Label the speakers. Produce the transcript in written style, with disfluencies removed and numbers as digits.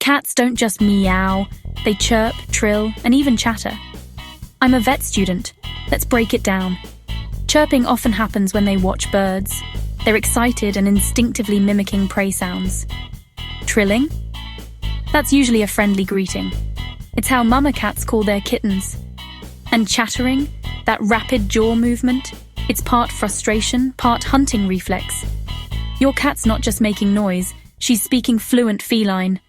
Speaker 1: Cats don't just meow, they chirp, trill, and even chatter. I'm a vet student. Let's break it down. Chirping often happens when they watch birds. They're excited and instinctively mimicking prey sounds. Trilling? That's usually a friendly greeting. It's how mama cats call their kittens. And chattering, that rapid jaw movement, it's part frustration, part hunting reflex. Your cat's not just making noise, she's speaking fluent feline.